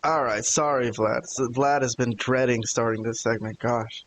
All right, sorry, Vlad. So Vlad has been dreading starting this segment. Gosh,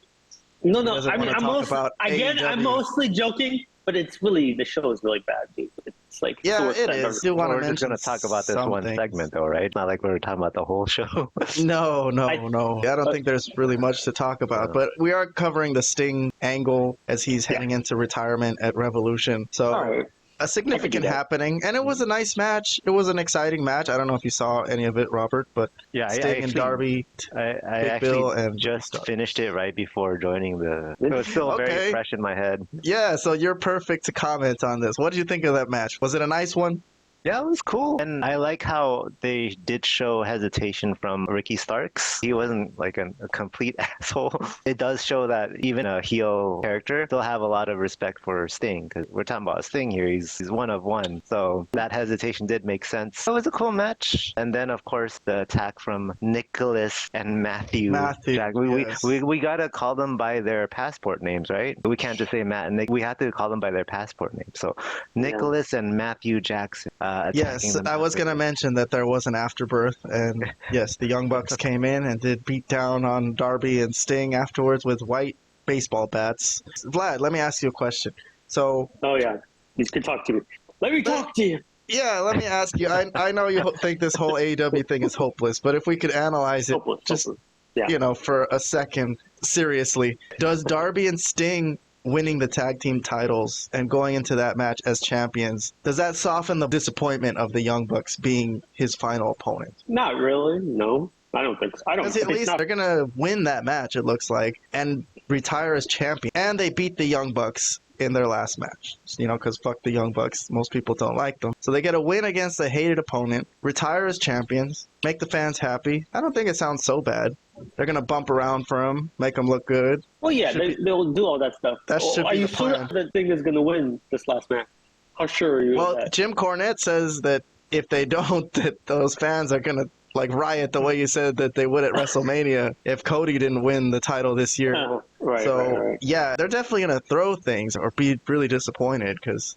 No, he no. doesn't I want mean, to talk about again, I'm AEW. mostly joking, but it's really the show is really bad, dude. It's like it's the Yeah, worst it I've is. ever. Do want to We're just mention gonna talk about this some one things. segment, though, right? Not like we're talking about the whole show. No, no, I- no. I don't think there's really much to talk about, No. but we are covering the Sting angle as he's Yeah. heading into retirement at Revolution. So All right. a significant that. happening, and it was a nice match. It was an exciting match. I don't know if you saw any of it, Robert, but Yeah, Sting and Darby. I Big Bill actually and just Star. finished it right before joining the. It was still Okay. very fresh in my head. Yeah, so you're perfect to comment on this. What did you think of that match? Was it a nice one? Yeah, it was cool. And I like how they did show hesitation from Ricky Starks. He wasn't like a complete asshole. It does show that even a heel character still have a lot of respect for Sting, because we're talking about Sting here. He's one of one. So that hesitation did make sense. It was a cool match. And then, of course, the attack from Nicholas and Matthew. Jack. Yes. We gotta call them by their passport names, right? We can't just say Matt and Nick. We have to call them by their passport names. So Nicholas and Matthew Jackson. Yes, I was going to mention that there was an afterbirth, and yes, the Young Bucks came in and did beat down on Darby and Sting afterwards with white baseball bats. Vlad, let me ask you a question. So, Oh yeah, you can talk to me. Let me talk to you. yeah, let me ask you. I know you think this whole AEW thing is hopeless, but if we could analyze it Hopeless. Yeah. for a second, seriously, does Darby and Sting winning the tag team titles and going into that match as champions, does that soften the disappointment of the Young Bucks being his final opponent? Not really. No, I don't think so. I don't. Because at least they're going to win that match, it looks like, and retire as champion. And they beat the Young Bucks in their last match, because fuck the Young Bucks. Most people don't like them. So they get a win against a hated opponent, retire as champions, make the fans happy. I don't think it sounds so bad. They're going to bump around for him, make him look good. Well, yeah, they'll do all that stuff. That should Are be you the sure plan. that Thing is going to win this last match? How sure are you of Well, that? Jim Cornette says that if they don't, that those fans are going to riot the way you said that they would at WrestleMania if Cody didn't win the title this year. Right. Yeah, they're definitely going to throw things or be really disappointed because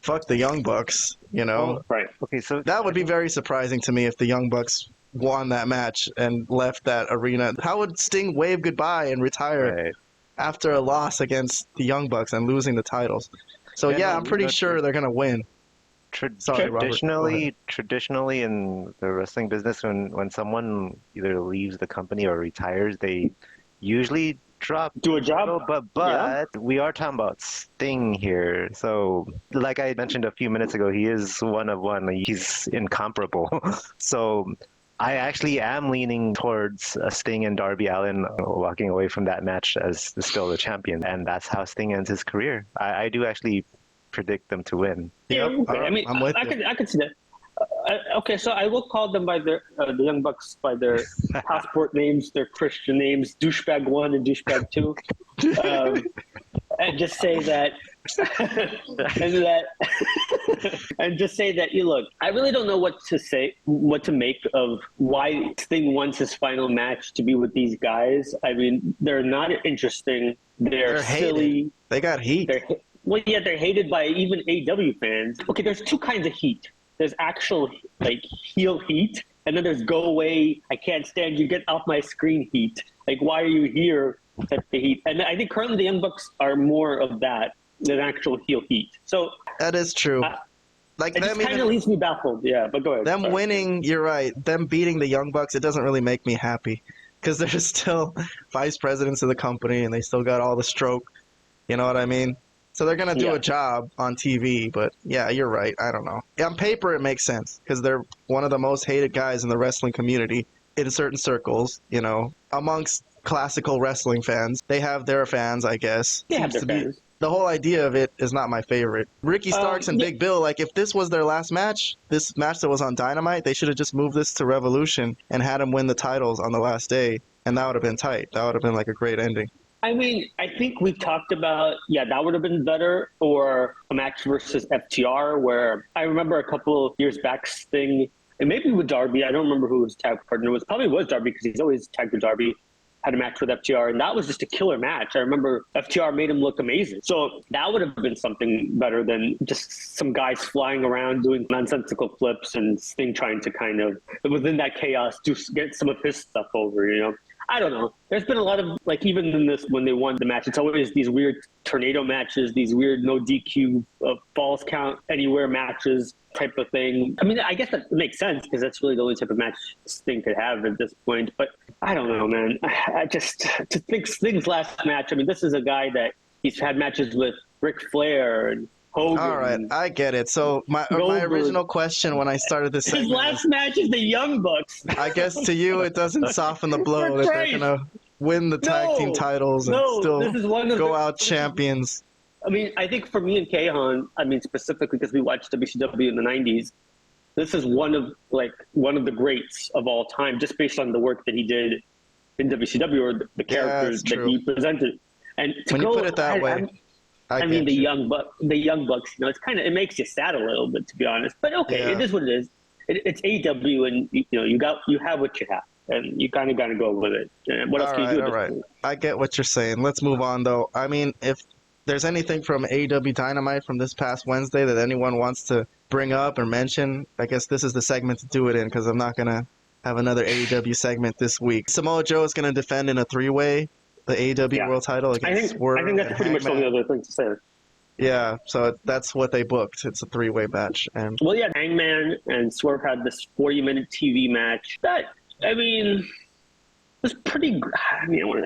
fuck the Young Bucks, Right. Okay, so That would be very surprising to me if the Young Bucks won that match and left that arena. How would Sting wave goodbye and retire right. after a loss against the Young Bucks and losing the titles? So Yeah, no, I'm pretty sure they're going to win. Sorry, Robert. Traditionally in the wrestling business, when someone either leaves the company or retires, they usually Do a job. But we are talking about Sting here. So, like I mentioned a few minutes ago, he is one of one. He's incomparable. So, I actually am leaning towards Sting and Darby Allin walking away from that match as still the champion, and that's how Sting ends his career. I do actually predict them to win. Yeah, Yep, okay. I mean, I'm with I you. could see that. Okay, so I will call them by the Young Bucks by their passport names, their Christian names, douchebag 1 and douchebag 2, and just say that, and just say that. You look, I really don't know what to make of why Sting wants his final match to be with these guys. I mean, they're not interesting. They're silly. Hated. They got heat. They're hated by even AEW fans. Okay, there's two kinds of heat. There's actual heel heat, and then there's go away, I can't stand you, get off my screen heat. Like, why are you here? Type of heat. And I think currently the Young Bucks are more of that than actual heel heat. So That is true. it just kind of leaves me baffled. Yeah, but go ahead. Them winning, you're right. Them beating the Young Bucks, it doesn't really make me happy because they're still vice presidents of the company and they still got all the stroke. You know what I mean? So they're going to do a job on TV, but yeah, you're right. I don't know. On paper, it makes sense because they're one of the most hated guys in the wrestling community in certain circles, amongst classical wrestling fans. They have their fans, I guess. They have their fans. The whole idea of it is not my favorite. Ricky Starks and Big Bill, if this was their last match, this match that was on Dynamite, they should have just moved this to Revolution and had him win the titles on the last day, and that would have been tight. That would have been a great ending. I mean, I think we've talked about, that would have been better, or a match versus FTR, where I remember a couple years back, Sting, and maybe with Darby, I don't remember who his tag partner was, probably was Darby, because he's always tagged with Darby, had a match with FTR, and that was just a killer match. I remember FTR made him look amazing. So that would have been something better than just some guys flying around doing nonsensical flips and Sting trying to kind of, within that chaos, to get some of his stuff over, you know? I don't know. There's been a lot of, like, even in this, when they won the match, it's always these weird tornado matches, these weird no DQ, falls count anywhere matches type of thing. I mean, I guess that makes sense because that's really the only type of match Sting could have at this point. But I don't know, man. I just, to think Sting's last match, I mean, this is a guy that he's had matches with Ric Flair and Hogan. All right, I get it. So my original question when I started this segment, his last match is the Young Bucks. I guess to you it doesn't soften the blow that they're gonna win the tag team titles and still go out champions. I mean, I think for me and Kahan, I mean specifically because we watched WCW in the '90s, this is one of the greats of all time, just based on the work that he did in WCW or the characters that he presented. And when you put it that way. I mean, the Young Bucks, you know, it makes you sad a little bit, to be honest. But okay, It is what it is. It's AEW, and you have what you have, and you kind of got to go with it. And what else can you do? All right, I get what you're saying. Let's move on, though. I mean, if there's anything from AEW Dynamite from this past Wednesday that anyone wants to bring up or mention, I guess this is the segment to do it in because I'm not gonna have another AEW segment this week. Samoa Joe is gonna defend in a three-way the AEW World Title against Swerve. I think that's pretty much the only other thing to say. Yeah, so that's what they booked. It's a three-way match. And well, yeah, Hangman and Swerve had this 40-minute TV match that, I mean, was pretty. I mean,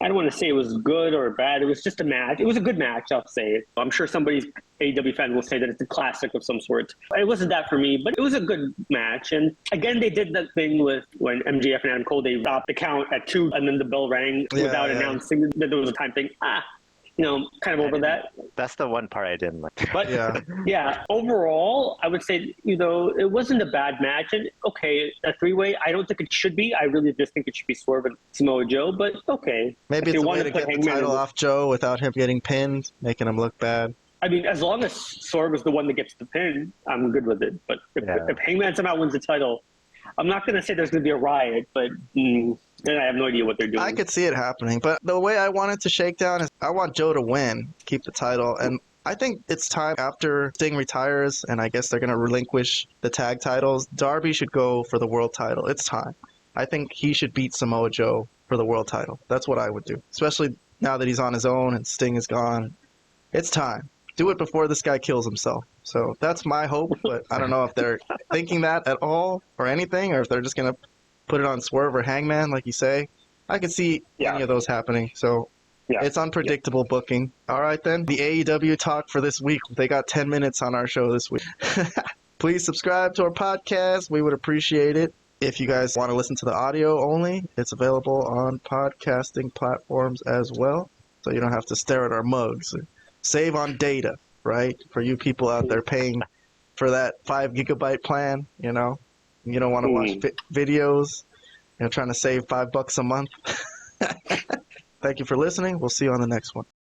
I don't want to say it was good or bad. It was just a match. It was a good match, I'll say. I'm sure somebody's AEW fan will say that it's a classic of some sort. It wasn't that for me, but it was a good match. And again, they did that thing with when MJF and Adam Cole, they stopped the count at 2 and then the bell rang without announcing that there was a time thing. Kind of over that. That's the one part I didn't like. But yeah, overall, I would say, it wasn't a bad match. And okay, a three-way, I don't think it should be. I really just think it should be Swerve and Samoa Joe, but okay. Maybe it's a way to get the title off Joe without him getting pinned, making him look bad. I mean, as long as Swerve is the one that gets the pin, I'm good with it. But if Hangman somehow wins the title, I'm not going to say there's going to be a riot, but then I have no idea what they're doing. I could see it happening, but the way I want it to shake down is I want Joe to win, keep the title, and I think it's time after Sting retires, and I guess they're going to relinquish the tag titles, Darby should go for the world title. It's time. I think he should beat Samoa Joe for the world title. That's what I would do, especially now that he's on his own and Sting is gone. It's time. Do it before this guy kills himself. So that's my hope, but I don't know if they're thinking that at all or anything, or if they're just going to put it on Swerve or Hangman, like you say. I could see any of those happening. So it's unpredictable booking. All right, then. The AEW talk for this week. They got 10 minutes on our show this week. Please subscribe to our podcast. We would appreciate it. If you guys want to listen to the audio only, it's available on podcasting platforms as well. So you don't have to stare at our mugs. Save on data, right? For you people out there paying for that 5 gigabyte plan, you don't want to watch videos, trying to save $5 a month. Thank you for listening. We'll see you on the next one.